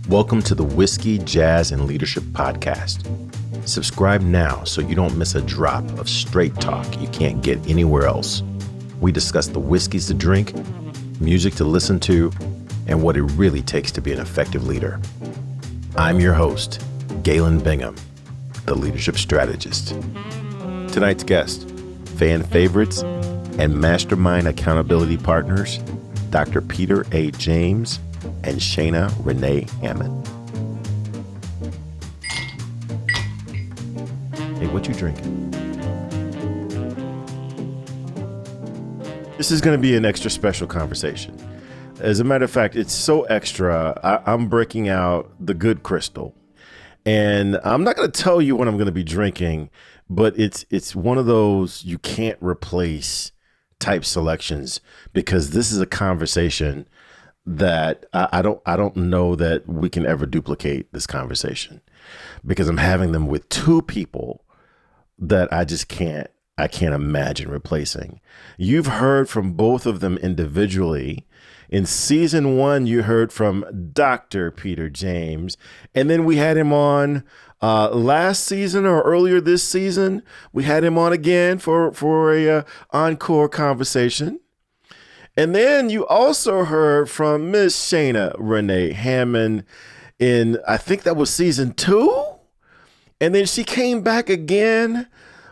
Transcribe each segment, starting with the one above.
Welcome to the Whiskey, Jazz, and Leadership Podcast. Subscribe now so you don't miss a drop of straight talk you can't get anywhere else. We discuss the whiskeys to drink, music to listen to, and what it really takes to be an effective leader. I'm your host, Galen Bingham, the leadership strategist. Tonight's guest, fan favorites and mastermind accountability partners, Dr. Peter A. James and Shayna Renee Hammond. Hey, what you drinking? This is going to be an extra special conversation. As a matter of fact, it's so extra, I'm breaking out the good crystal. And I'm not going to tell you what I'm going to be drinking, but it's one of those you can't replace type selections, because this is a conversation that I don't know that we can ever duplicate this conversation, because I'm having them with two people that I can't imagine replacing. You've heard from both of them individually. In season 1, you heard from Dr. Peter James, and then we had him on last season or earlier this season. We had him on again for a encore conversation. And then you also heard from Miss Shayna Renee Hammond in, I think that was season 2. And then she came back again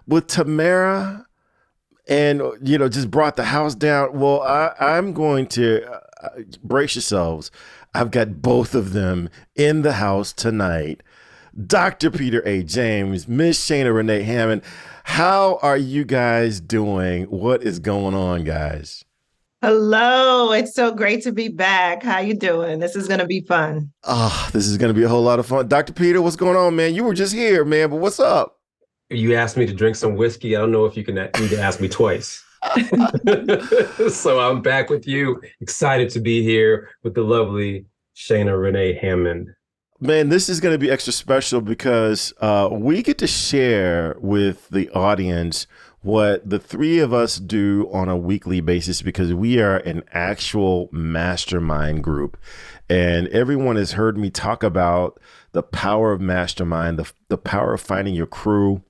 with Tamara and, just brought the house down. Well, I'm going to brace yourselves. I've got both of them in the house tonight. Dr. Peter A. James, Miss Shayna Renee Hammond. How are you guys doing? What is going on, guys? Hello, it's so great to be back. How you doing? This is going to be fun. Oh, this is going to be a whole lot of fun. Dr. Peter, what's going on, man? You were just here, man, but what's up? You asked me to drink some whiskey. I don't know if you need to ask me twice. So I'm back with you. Excited to be here with the lovely Shayna Renee Hammond. Man, this is going to be extra special because we get to share with the audience what the three of us do on a weekly basis, because we are an actual mastermind group. And everyone has heard me talk about the power of mastermind, the power of finding your crew.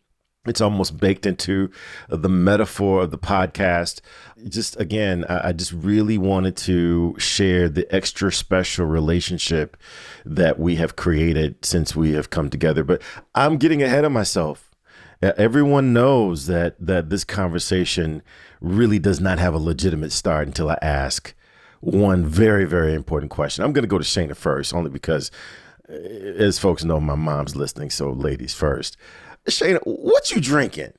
It's almost baked into the metaphor of the podcast. Just again, I just really wanted to share the extra special relationship that we have created since we have come together. But I'm getting ahead of myself. Everyone knows that this conversation really does not have a legitimate start until I ask one very, very important question. I'm going to go to Shayna first, only because, as folks know, my mom's listening. So ladies first. Shayna, what you drinking?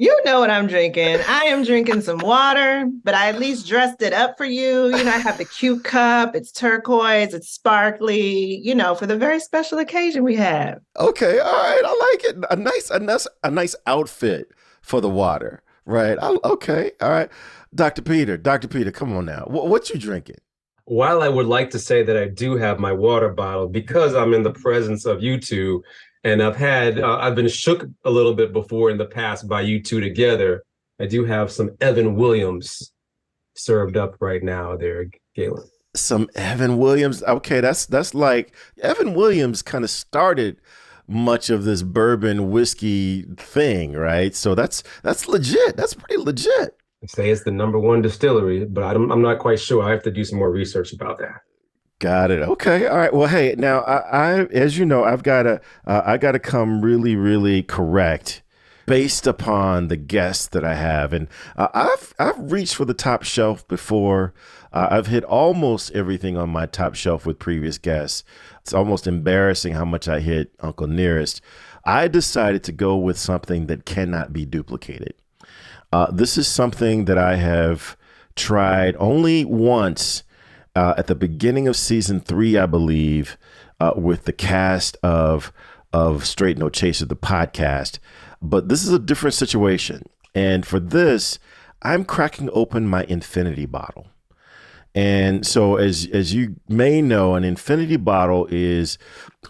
You know what I'm drinking. I am drinking some water, but I at least dressed it up for you. I have the cute cup. It's turquoise. It's sparkly, for the very special occasion we have. Okay. All right. I like it. A nice outfit for the water. Right. Okay. All right. Dr. Peter, come on now. What you drinking? While I would like to say that I do have my water bottle, because I'm in the presence of you two, and I've been shook a little bit before in the past by you two together. I do have some Evan Williams served up right now there, Galen. Some Evan Williams. Okay, that's like Evan Williams kind of started much of this bourbon whiskey thing, right? So that's legit. That's pretty legit. They say it's the #1 distillery, but I'm not quite sure. I have to do some more research about that. Got it. Okay. All right. Well, hey, now I as you know, I gotta come really, really correct based upon the guests that I have, and I've reached for the top shelf before. I've hit almost everything on my top shelf with previous guests. It's almost embarrassing how much I hit Uncle Nearest. I decided to go with something that cannot be duplicated. This is something that I have tried only once. At the beginning of season 3, I believe, with the cast of Straight No Chaser, the podcast. But this is a different situation. And for this, I'm cracking open my infinity bottle. And so as you may know, an infinity bottle is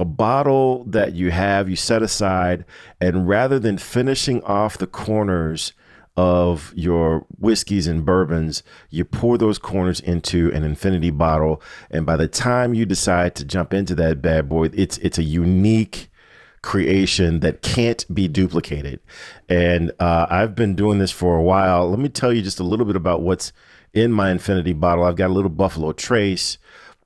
a bottle that you set aside, and rather than finishing off the corners of your whiskeys and bourbons, you pour those corners into an infinity bottle. And by the time you decide to jump into that bad boy, it's a unique creation that can't be duplicated. And I've been doing this for a while. Let me tell you just a little bit about what's in my infinity bottle. I've got a little Buffalo Trace.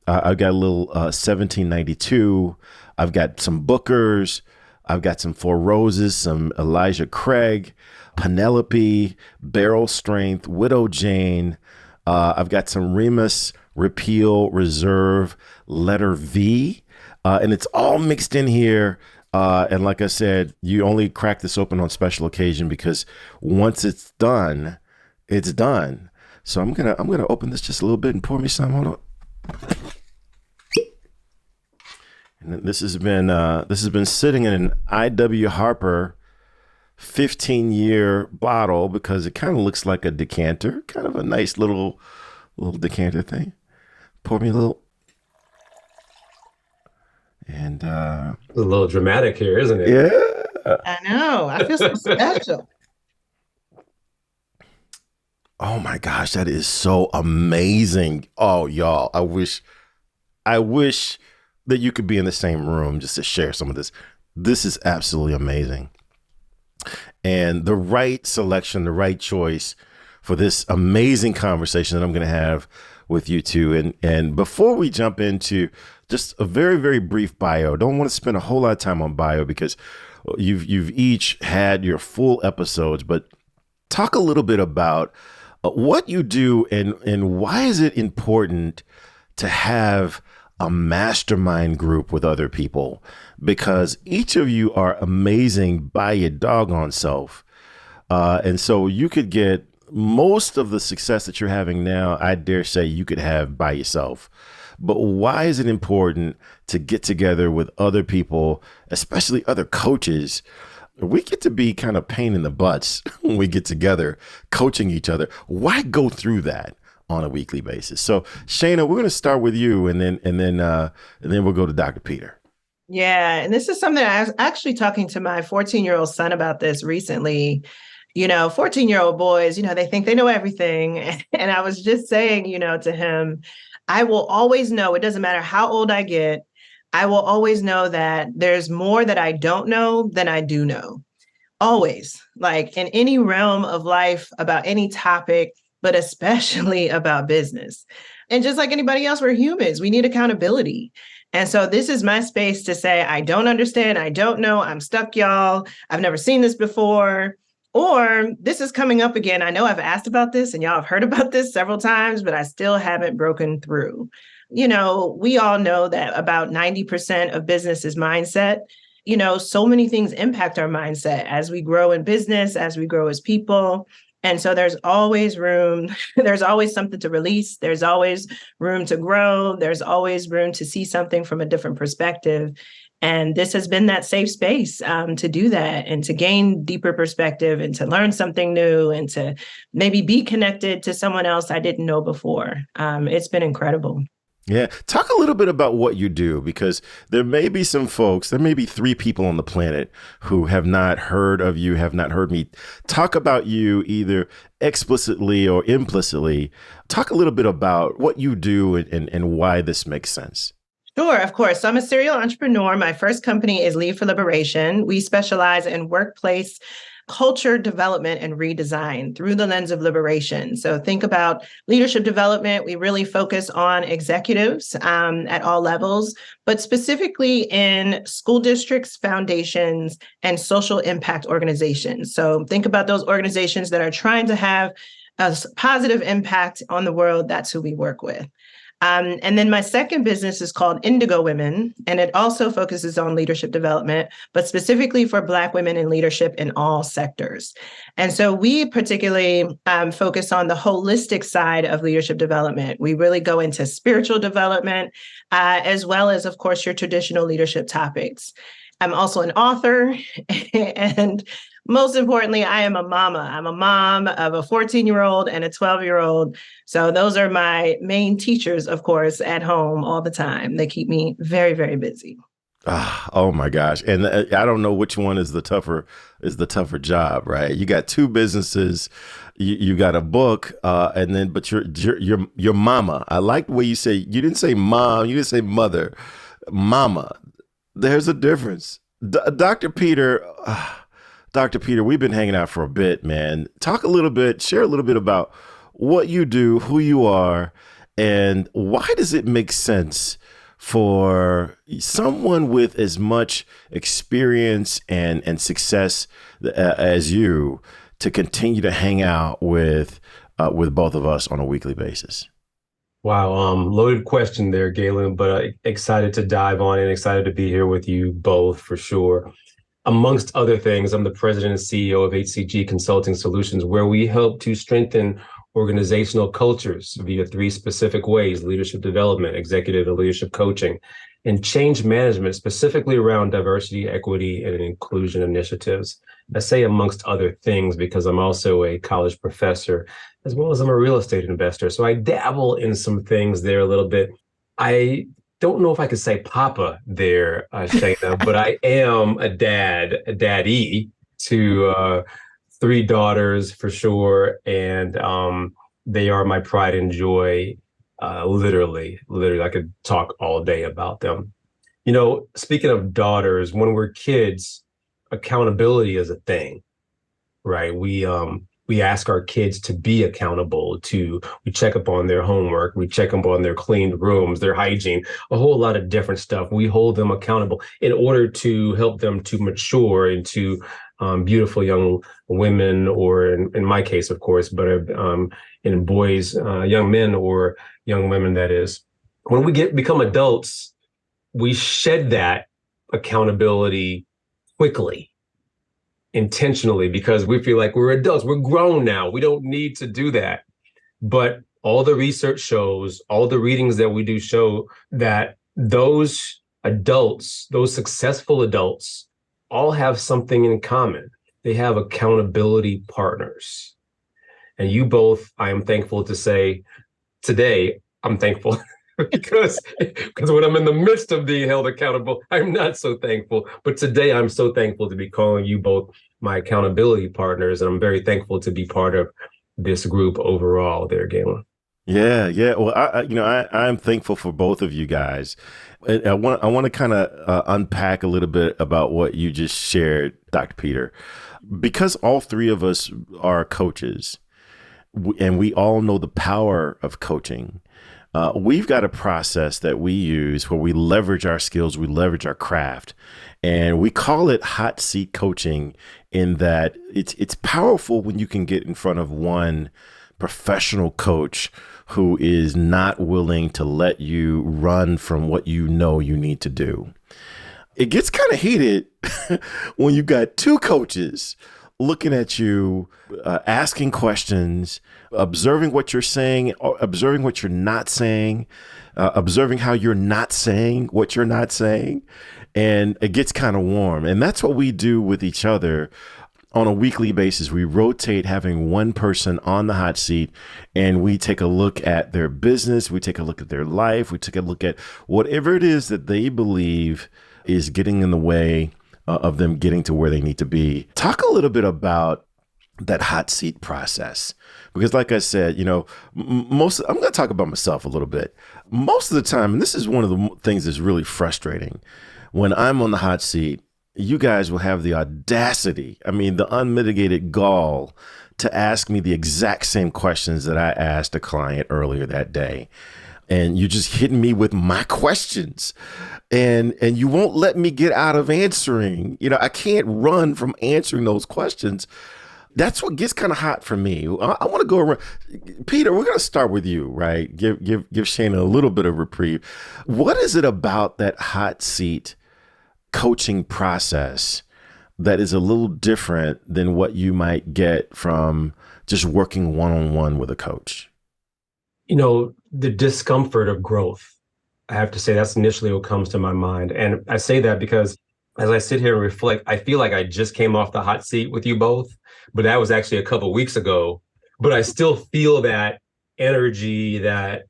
I've got a little 1792. I've got some Bookers. I've got some Four Roses, some Elijah Craig, Penelope, Barrel Strength, Widow Jane. I've got some Remus Repeal Reserve Letter V. And it's all mixed in here. And like I said, you only crack this open on special occasion because once it's done, it's done. So I'm gonna open this just a little bit and pour me some. Hold on. And this has been sitting in an I.W. Harper 15-year bottle because it kind of looks like a decanter, kind of a nice little decanter thing. Pour me a little. And a little dramatic here, isn't it? Yeah. I know. I feel so special. Oh my gosh, that is so amazing. Oh, y'all, I wish that you could be in the same room just to share some of this. This is absolutely amazing. And the right selection, the right choice for this amazing conversation that I'm going to have with you two. And before we jump into just a very, very brief bio, don't want to spend a whole lot of time on bio because you've each had your full episodes, but talk a little bit about what you do and why is it important to have a mastermind group with other people, because each of you are amazing by your doggone self. And so you could get most of the success that you're having now, I dare say you could have by yourself. But why is it important to get together with other people, especially other coaches? We get to be kind of pain in the butts when we get together coaching each other. Why go through that on a weekly basis? So Shayna, we're going to start with you and then we'll go to Dr. Peter. Yeah. And this is something I was actually talking to my 14-year-old son about this recently. 14-year-old boys, they think they know everything. And I was just saying, to him, I will always know, it doesn't matter how old I get, I will always know that there's more that I don't know than I do know. Always, like in any realm of life about any topic, but especially about business. And just like anybody else, we're humans. We need accountability. And so this is my space to say, I don't understand. I don't know. I'm stuck, y'all. I've never seen this before. Or this is coming up again. I know I've asked about this and y'all have heard about this several times, but I still haven't broken through. We all know that about 90% of business is mindset. So many things impact our mindset as we grow in business, as we grow as people. And so there's always room. There's always something to release. There's always room to grow. There's always room to see something from a different perspective. And this has been that safe space to do that and to gain deeper perspective and to learn something new and to maybe be connected to someone else I didn't know before. It's been incredible. Yeah. Talk a little bit about what you do, because there may be some folks, there may be 3 people on the planet who have not heard of you, have not heard me talk about you either explicitly or implicitly. Talk a little bit about what you do and why this makes sense. Sure, of course. So I'm a serial entrepreneur. My first company is Lead for Liberation. We specialize in workplace culture development and redesign through the lens of liberation. So think about leadership development. We really focus on executives at all levels, but specifically in school districts, foundations, and social impact organizations. So think about those organizations that are trying to have a positive impact on the world. That's who we work with. And then my second business is called Indigo Women, and it also focuses on leadership development, but specifically for Black women in leadership in all sectors. And so we particularly focus on the holistic side of leadership development. We really go into spiritual development, as well as, of course, your traditional leadership topics. I'm also an author, and most importantly, I am a mama. I'm a mom of a 14-year-old and a 12-year-old. So those are my main teachers, of course, at home all the time. They keep me very, very busy. Oh my gosh. And I don't know which one is the tougher job, right? You got two businesses, you got a book, and then but your mama. I like the way you didn't say mom, you didn't say mother, mama. There's a difference. Dr. Peter, Dr. Peter, we've been hanging out for a bit, man. Share a little bit about what you do, who you are, and why does it make sense for someone with as much experience and success as you to continue to hang out with both of us on a weekly basis? Wow, loaded question there, Galen, but excited to dive on and excited to be here with you both for sure. Amongst other things, I'm the president and CEO of HCG Consulting Solutions, where we help to strengthen organizational cultures via three specific ways: leadership development, executive and leadership coaching, and change management, specifically around diversity, equity, and inclusion initiatives. I say amongst other things because I'm also a college professor, as well as I'm a real estate investor. So I dabble in some things there a little bit. I don't know if I could say Papa there, Shayna, but I am a daddy to three daughters for sure, and they are my pride and joy. Literally, I could talk all day about them. You know, speaking of daughters, when we're kids, accountability is a thing, right? We ask our kids to be accountable. We check up on their homework, we check up on their cleaned rooms, their hygiene, a whole lot of different stuff. We hold them accountable in order to help them to mature into beautiful young women, or in my case, of course, but in boys, young men or young women, that is. When we become adults, we shed that accountability quickly, intentionally, because we feel like we're adults, we're grown now, we don't need to do that. But all the research shows, all the readings that we do show that those adults, those successful adults, all have something in common. They have accountability partners. And you both, I am thankful to say today, I'm thankful because when I'm in the midst of being held accountable, I'm not so thankful. But today I'm so thankful to be calling you both my accountability partners. And I'm very thankful to be part of this group overall there, Galen. Yeah, yeah. Well, I'm thankful for both of you guys. I want to kind of unpack a little bit about what you just shared, Dr. Peter, because all three of us are coaches, and we all know the power of coaching. We've got a process that we use where we leverage our skills, we leverage our craft, and we call it hot seat coaching. In that it's powerful when you can get in front of one professional coach who is not willing to let you run from what you know you need to do. It gets kind of heated when you got two coaches looking at you, asking questions, observing what you're saying, observing what you're not saying, observing how you're not saying what you're not saying. And it gets kind of warm. And that's what we do with each other on a weekly basis. We rotate having one person on the hot seat, and we take a look at their business. We take a look at their life. We take a look at whatever it is that they believe is getting in the way of them getting to where they need to be. Talk a little bit about that hot seat process, because like I said, I'm going to talk about myself a little bit. Most of the time, and this is one of the things that's really frustrating, when I'm on the hot seat, you guys will have the audacity, the unmitigated gall, to ask me the exact same questions that I asked a client earlier that day. And you just hitting me with my questions, and you won't let me get out of answering. I can't run from answering those questions. That's what gets kind of hot for me. I want to go around. Peter, we're going to start with you, right? Give Shayna a little bit of reprieve. What is it about that hot seat coaching process that is a little different than what you might get from just working one-on-one with a coach? The discomfort of growth. I have to say that's initially what comes to my mind. And I say that because as I sit here and reflect, I feel like I just came off the hot seat with you both, but that was actually a couple of weeks ago. But I still feel that energy, that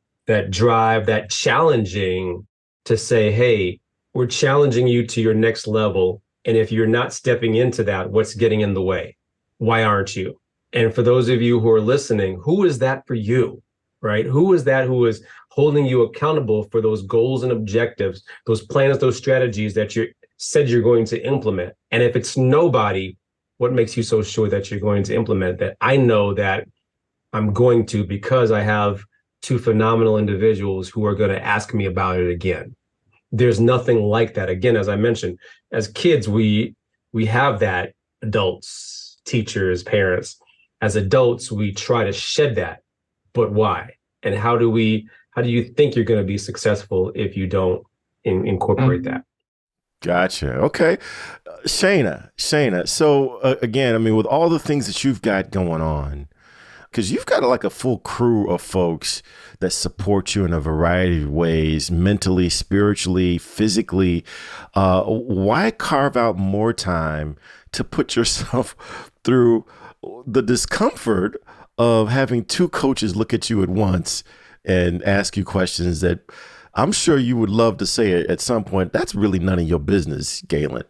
drive, that challenging to say, hey, We're challenging you to your next level. And if you're not stepping into that, what's getting in the way? Why aren't you? And for those of you who are listening, who is that for you, right? Who is that who is holding you accountable for those goals and objectives, those plans, those strategies that you said you're going to implement? And if it's nobody, what makes you so sure that you're going to implement that? I know that I'm going to, because I have two phenomenal individuals who are going to ask me about it again. There's nothing like that. Again, as I mentioned, as kids, we have that, adults, teachers, parents. As adults, we try to shed that. But why? And how do you think you're going to be successful if you don't incorporate that? Gotcha. Okay. Shayna. So again, I mean, with all the things that you've got going on, because you've got like a full crew of folks that support you in a variety of ways, mentally, spiritually, physically. Why carve out more time to put yourself through the discomfort of having two coaches look at you at once and ask you questions that I'm sure you would love to say at some point, that's really none of your business, Galen.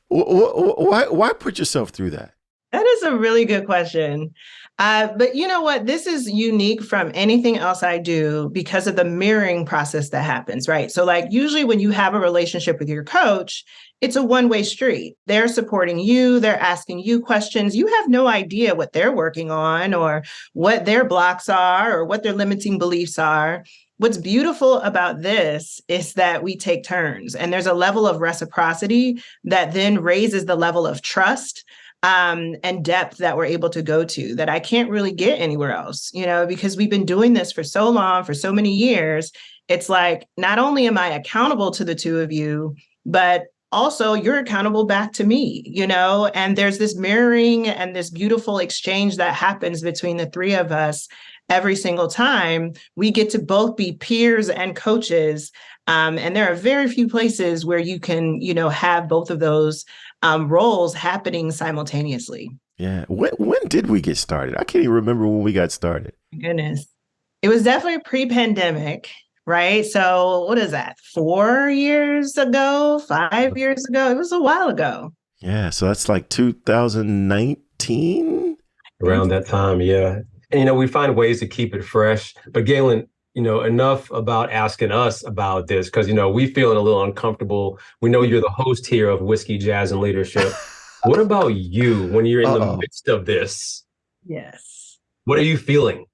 Why put yourself through that? That is a really good question. But you know what? This is unique from anything else I do because of the mirroring process that happens, right? So like usually when you have a relationship with your coach, it's a one-way street. They're supporting you. They're asking you questions. You have no idea what they're working on or what their blocks are or what their limiting beliefs are. What's beautiful about this is that we take turns and there's a level of reciprocity that then raises the level of trust and depth that we're able to go to that I can't really get anywhere else, because we've been doing this for so long, for so many years. It's like, not only am I accountable to the two of you, but also you're accountable back to me, and there's this mirroring and this beautiful exchange that happens between the three of us every single time. We get to both be peers and coaches. And there are very few places where you can, have both of those roles happening simultaneously. Yeah. When did we get started? I can't even remember when we got started. Goodness. It was definitely pre-pandemic, right? So what is that? 4 years ago, 5 years ago? It was a while ago. Yeah. So that's like 2019? Around that time, yeah. And, we find ways to keep it fresh. But Galen, enough about asking us about this because, we feeling a little uncomfortable. We know you're the host here of Whiskey, Jazz, and Leadership. What about you when you're in the midst of this? Yes. What are you feeling?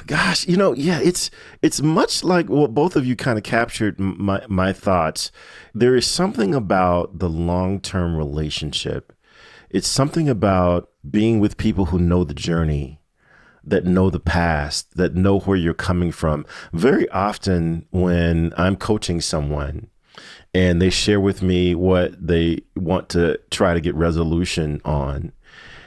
Gosh, yeah, it's much like what both of you kind of captured my thoughts. There is something about the long-term relationship. It's something about being with people who know the journey, that know the past, that know where you're coming from. Very often when I'm coaching someone and they share with me what they want to try to get resolution on,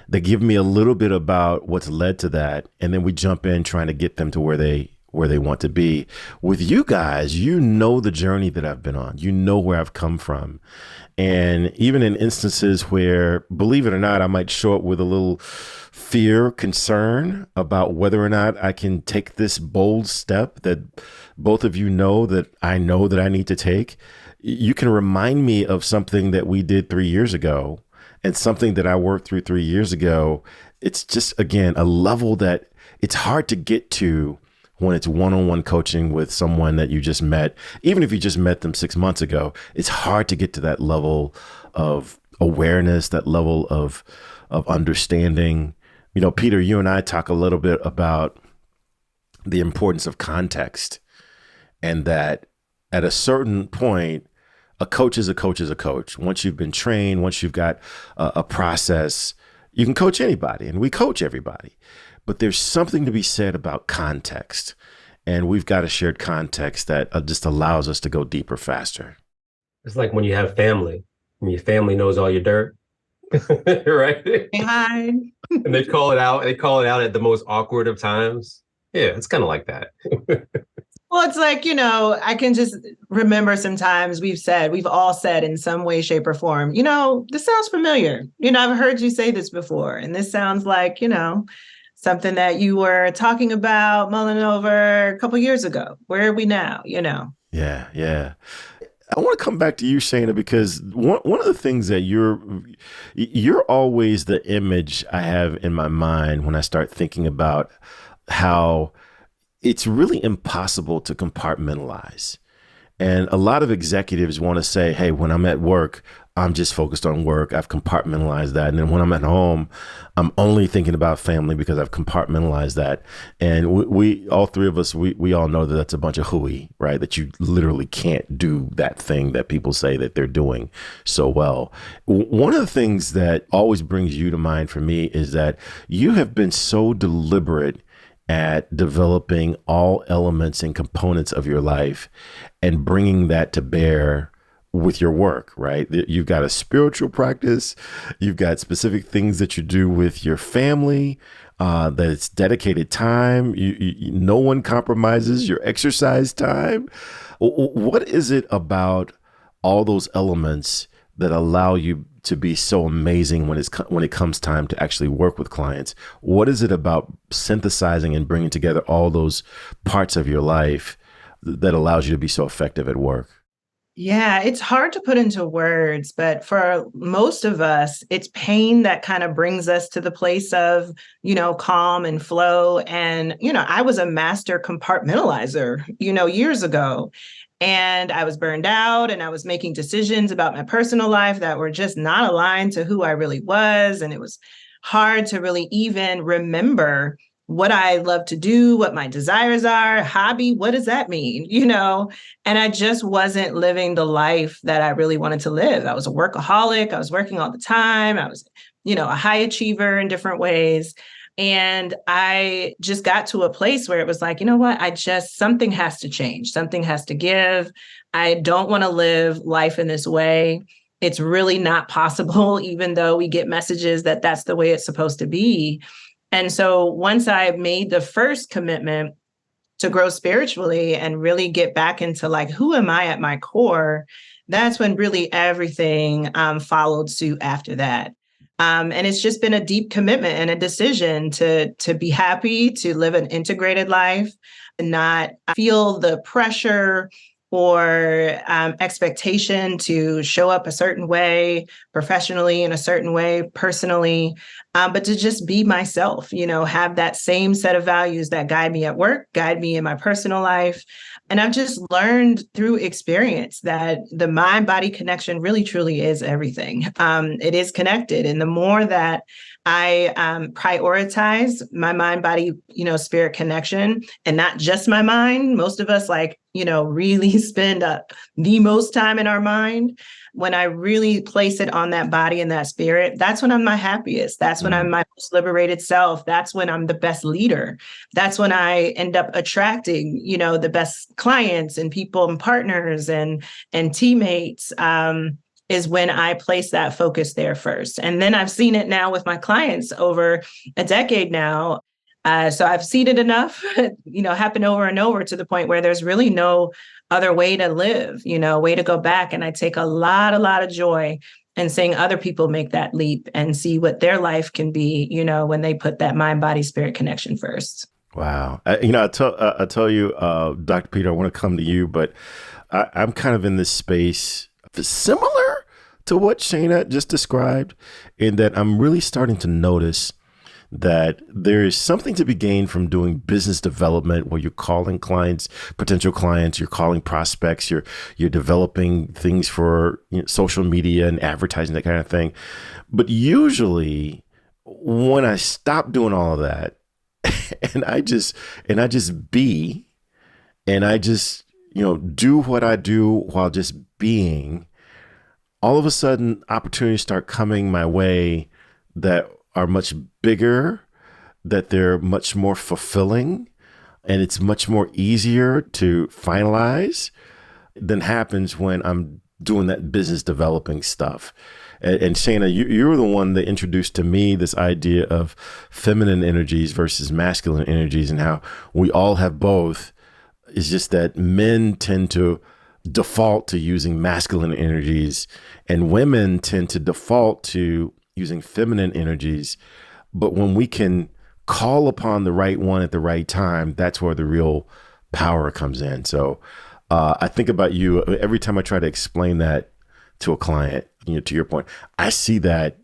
they give me a little bit about what's led to that. And then we jump in trying to get them to where they want to be. With you guys, the journey that I've been on, where I've come from. And even in instances where, believe it or not, I might show up with a little fear, concern about whether or not I can take this bold step that both of you know that I need to take. You can remind me of something that we did 3 years ago and something that I worked through 3 years ago. It's just, again, a level that it's hard to get to when it's one-on-one coaching with someone that you just met. Even if you just met them 6 months ago, it's hard to get to that level of awareness, that level of understanding. Peter, you and I talk a little bit about the importance of context, and that at a certain point, a coach is a coach is a coach. Once you've been trained, once you've got a process, you can coach anybody, and we coach everybody. But there's something to be said about context, and we've got a shared context that just allows us to go deeper, faster. It's like when you have family, and your family knows all your dirt, right? Hi. And they call it out. They call it out at the most awkward of times. Yeah, it's kind of like that. Well, it's like, I can just remember sometimes we've all said in some way, shape, or form, this sounds familiar. I've heard you say this before, and this sounds like, something that you were talking about, mulling over a couple years ago. Where are we now? Yeah, yeah. I want to come back to you, Shayna, because one of the things that you're always the image I have in my mind when I start thinking about how it's really impossible to compartmentalize. And a lot of executives want to say, hey, when I'm at work, I'm just focused on work. I've compartmentalized that. And then when I'm at home, I'm only thinking about family because I've compartmentalized that. And we all three of us, we all know that that's a bunch of hooey, right? That you literally can't do that thing that people say that they're doing so well. One of the things that always brings you to mind for me is that you have been so deliberate at developing all elements and components of your life and bringing that to bear with your work, right? You've got a spiritual practice, you've got specific things that you do with your family, that it's dedicated time. No one compromises your exercise time. What is it about all those elements that allow you to be so amazing when it comes time to actually work with clients? What is it about synthesizing and bringing together all those parts of your life that allows you to be so effective at work? Yeah, it's hard to put into words, but for most of us, it's pain that kind of brings us to the place of, calm and flow. And, I was a master compartmentalizer, years ago. And I was burned out and I was making decisions about my personal life that were just not aligned to who I really was. And it was hard to really even remember what I love to do, what my desires are, hobby, what does that mean? And I just wasn't living the life that I really wanted to live. I was a workaholic. I was working all the time. I was, a high achiever in different ways. And I just got to a place where it was like, you know what? Something has to change. Something has to give. I don't want to live life in this way. It's really not possible, even though we get messages that that's the way it's supposed to be. And so once I made the first commitment to grow spiritually and really get back into like, who am I at my core? That's when really everything followed suit after that. And it's just been a deep commitment and a decision to be happy, to live an integrated life, and not feel the pressure or expectation to show up a certain way professionally, in a certain way personally, but to just be myself, have that same set of values that guide me at work, guide me in my personal life. And I've just learned through experience that the mind-body connection really, truly is everything. It is connected. And the more that I prioritize my mind, body, spirit connection, and not just my mind. Most of us really spend the most time in our mind. When I really place it on that body and that spirit, that's when I'm my happiest. That's when I'm my most liberated self. That's when I'm the best leader. That's when I end up attracting, the best clients and people and partners and teammates. Is when I place that focus there first. And then I've seen it now with my clients over a decade now. So I've seen it enough, happen over and over to the point where there's really no other way to live, way to go back. And I take a lot of joy in seeing other people make that leap and see what their life can be, when they put that mind, body, spirit connection first. Wow. I tell you, Dr. Peter, I want to come to you, but I'm kind of in this space similar to what Shayna just described, in that I'm really starting to notice that there is something to be gained from doing business development, where you're calling clients, potential clients, you're calling prospects, you're developing things for social media and advertising, that kind of thing. But usually when I stop doing all of that and I just be, and I just, do what I do while just being, all of a sudden opportunities start coming my way that are much bigger, that they're much more fulfilling, and it's much more easier to finalize than happens when I'm doing that business developing stuff. And Shayna, you're the one that introduced to me this idea of feminine energies versus masculine energies, and how we all have both. It's just that men tend to default to using masculine energies and women tend to default to using feminine energies. But when we can call upon the right one at the right time, that's where the real power comes in. So I think about you every time I try to explain that to a client, to your point, I see that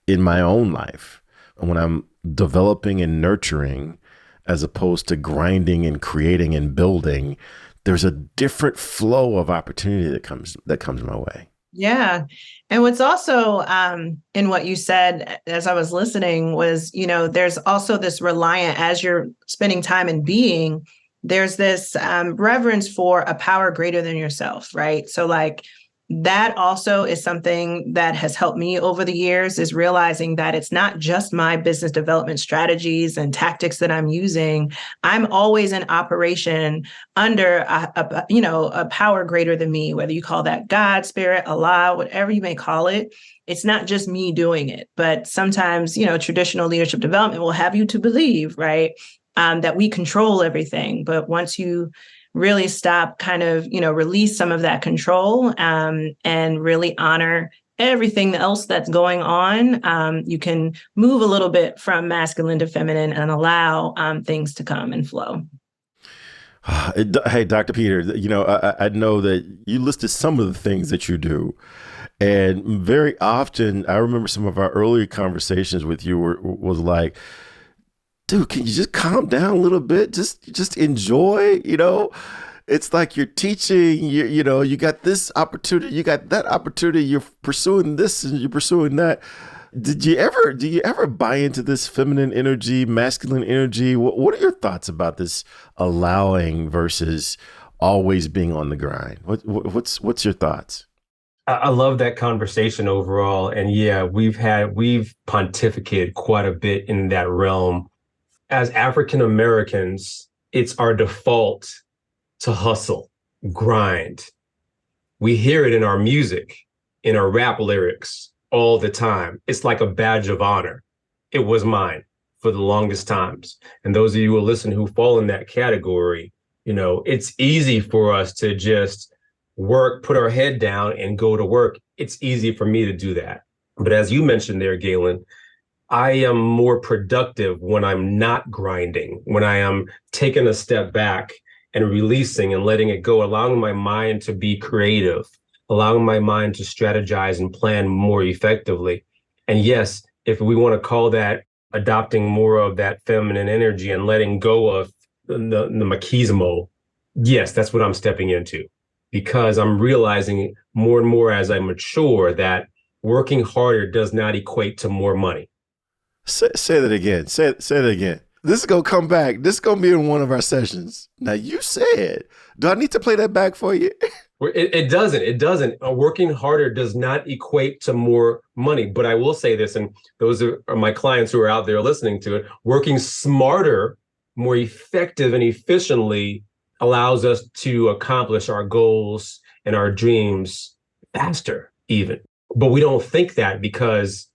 in my own life when I'm developing and nurturing as opposed to grinding and creating and building. There's a different flow of opportunity that comes my way. Yeah. And what's also in what you said as I was listening was, there's also this reliant as you're spending time in being, there's this reverence for a power greater than yourself, right? So like that also is something that has helped me over the years, is realizing that it's not just my business development strategies and tactics that I'm using. I'm always in operation under a power greater than me, whether you call that God, spirit, Allah, whatever you may call it. It's not just me doing it, but sometimes, traditional leadership development will have you to believe, right, that we control everything. But once you really stop, kind of, release some of that control and really honor everything else that's going on, you can move a little bit from masculine to feminine and allow things to come and flow. Hey, Dr. Peter, I know that you listed some of the things that you do. And very often, I remember some of our earlier conversations with you was like, dude, can you just calm down a little bit? Just enjoy, It's like you're teaching, you got this opportunity, you got that opportunity, you're pursuing this and you're pursuing that. Do you ever buy into this feminine energy, masculine energy? What are your thoughts about this allowing versus always being on the grind? What's your thoughts? I love that conversation overall. And yeah, we've pontificated quite a bit in that realm. As African Americans, it's our default to hustle, grind. We hear it in our music, in our rap lyrics all the time. It's like a badge of honor. It was mine for the longest times. And those of you who listen who fall in that category, it's easy for us to just work, put our head down and go to work. It's easy for me to do that. But as you mentioned there, Galen, I am more productive when I'm not grinding, when I am taking a step back and releasing and letting it go, allowing my mind to be creative, allowing my mind to strategize and plan more effectively. And yes, if we want to call that adopting more of that feminine energy and letting go of the machismo, yes, that's what I'm stepping into, because I'm realizing more and more as I mature that working harder does not equate to more money. Say that again. Say it again. This is going to come back. This is going to be in one of our sessions. Now, you said, do I need to play that back for you? It doesn't. Working harder does not equate to more money. But I will say this, and those are my clients who are out there listening to it, working smarter, more effective and efficiently allows us to accomplish our goals and our dreams faster even. But we don't think that because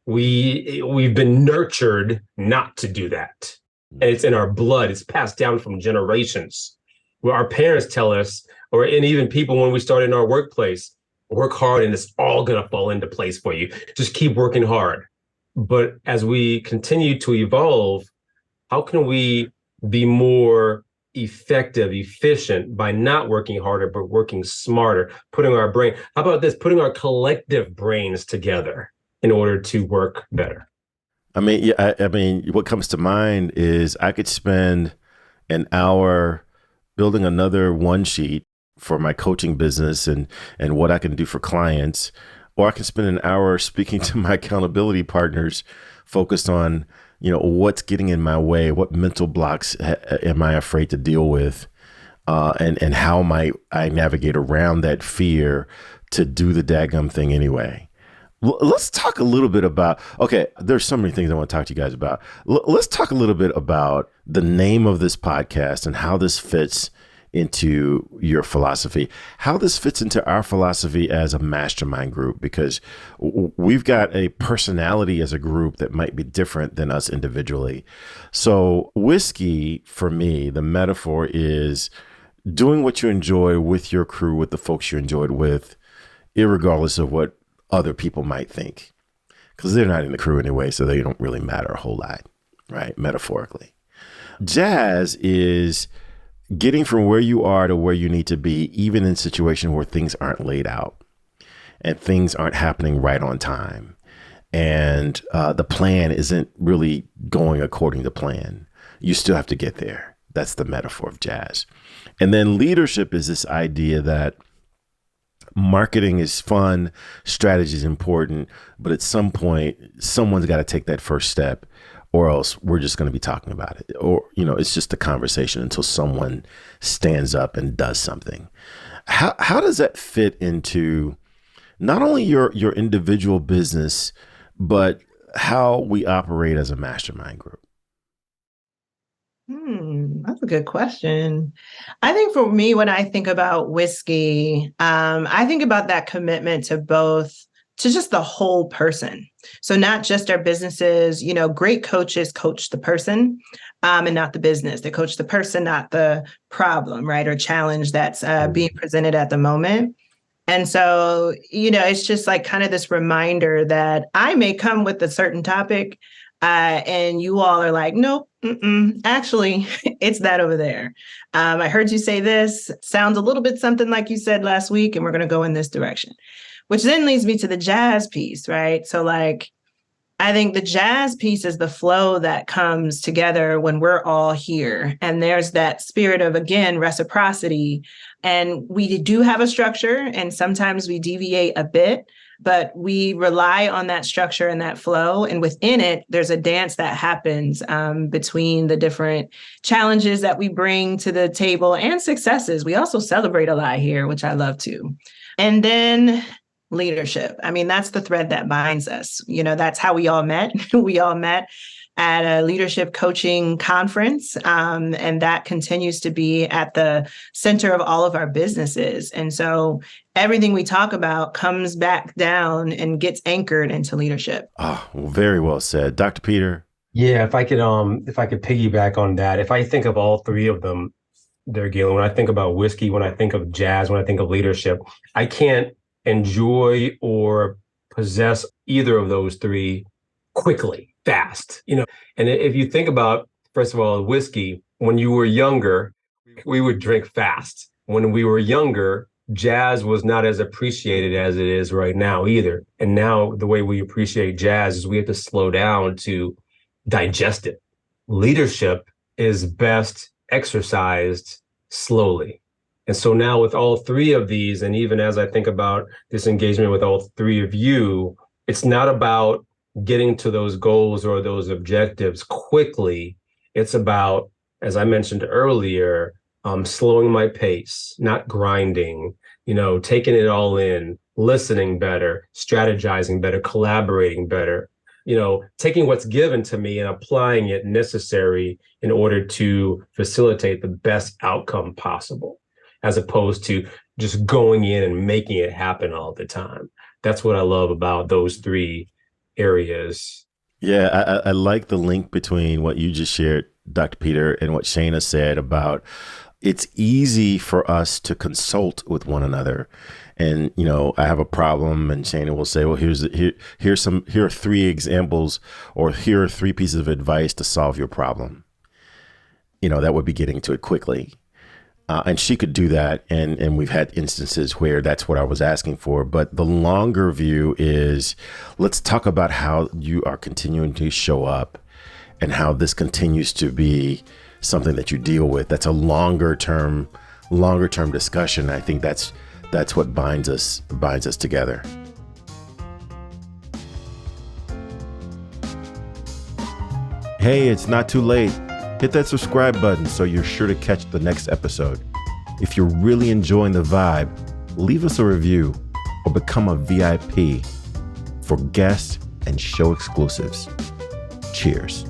we've been nurtured not to do that. And it's in our blood. It's passed down from generations. Where our parents tell us, and even people when we start in our workplace, work hard and it's all going to fall into place for you. Just keep working hard. But as we continue to evolve, how can we be more effective, efficient by not working harder, but working smarter, putting our brain, how about this, putting our collective brains together in order to work better? I mean, what comes to mind is I could spend an hour building another one sheet for my coaching business and what I can do for clients, or I can spend an hour speaking to my accountability partners focused on, what's getting in my way, what mental blocks am I afraid to deal with, and how might I navigate around that fear to do the daggum thing anyway. Let's talk a little bit about, there's so many things I want to talk to you guys about. Let's talk a little bit about the name of this podcast and how this fits into your philosophy, how this fits into our philosophy as a mastermind group, because we've got a personality as a group that might be different than us individually. So whiskey, for me, the metaphor is doing what you enjoy with your crew, with the folks you enjoyed with, irregardless of what other people might think, because they're not in the crew anyway, so they don't really matter a whole lot. right? Metaphorically. Jazz is getting from where you are to where you need to be, even in situations where things aren't laid out and things aren't happening right on time. And the plan isn't really going according to plan. You still have to get there. That's the metaphor of jazz. And then leadership is this idea that marketing is fun, strategy is important, but at some point, someone's got to take that first step, or else we're just going to be talking about it. Or, it's just a conversation until someone stands up and does something. How does that fit into not only your individual business, but how we operate as a mastermind group? That's a good question. I think for me, when I think about whiskey, I think about that commitment to just the whole person. So not just our businesses, great coaches coach the person and not the business. They coach the person, not the problem, right? Or challenge that's being presented at the moment. And so, it's just like kind of this reminder that I may come with a certain topic and you all are like, nope, actually, it's that over there. I heard you say this, sounds a little bit something like you said last week, and we're going to go in this direction, which then leads me to the jazz piece, right? So I think the jazz piece is the flow that comes together when we're all here. And there's that spirit of, again, reciprocity. And we do have a structure, and sometimes we deviate a bit, but we rely on that structure and that flow. And within it, there's a dance that happens between the different challenges that we bring to the table and successes. We also celebrate a lot here, which I love too. And then leadership. I mean, that's the thread that binds us. That's how we all met. We all met at a leadership coaching conference. And that continues to be at the center of all of our businesses. And so everything we talk about comes back down and gets anchored into leadership. Oh, well, very well said. Dr. Peter. Yeah, if I could piggyback on that, if I think of all three of them there, Galen, when I think about whiskey, when I think of jazz, when I think of leadership, I can't enjoy or possess either of those three quickly, fast, And if you think about, first of all, whiskey, when you were younger, we would drink fast. When we were younger, jazz was not as appreciated as it is right now either. And now the way we appreciate jazz is we have to slow down to digest it. Leadership is best exercised slowly. And so now with all three of these, and even as I think about this engagement with all three of you, it's not about getting to those goals or those objectives quickly. It's about, as I mentioned earlier, slowing my pace, not grinding, taking it all in, listening better, strategizing better, collaborating better, taking what's given to me and applying it necessary in order to facilitate the best outcome possible, as opposed to just going in and making it happen all the time. That's what I love about those three areas. Yeah, I like the link between what you just shared, Dr. Peter, and what Shayna said about it's easy for us to consult with one another. And, I have a problem and Shayna will say, well, here are three examples, or here are three pieces of advice to solve your problem. That would be getting to it quickly. And she could do that. And we've had instances where that's what I was asking for. But the longer view is, let's talk about how you are continuing to show up and how this continues to be something that you deal with. That's a longer term discussion. I think that's what binds us together. Hey, it's not too late. Hit that subscribe button so you're sure to catch the next episode. If you're really enjoying the vibe, leave us a review or become a VIP for guest and show exclusives. Cheers.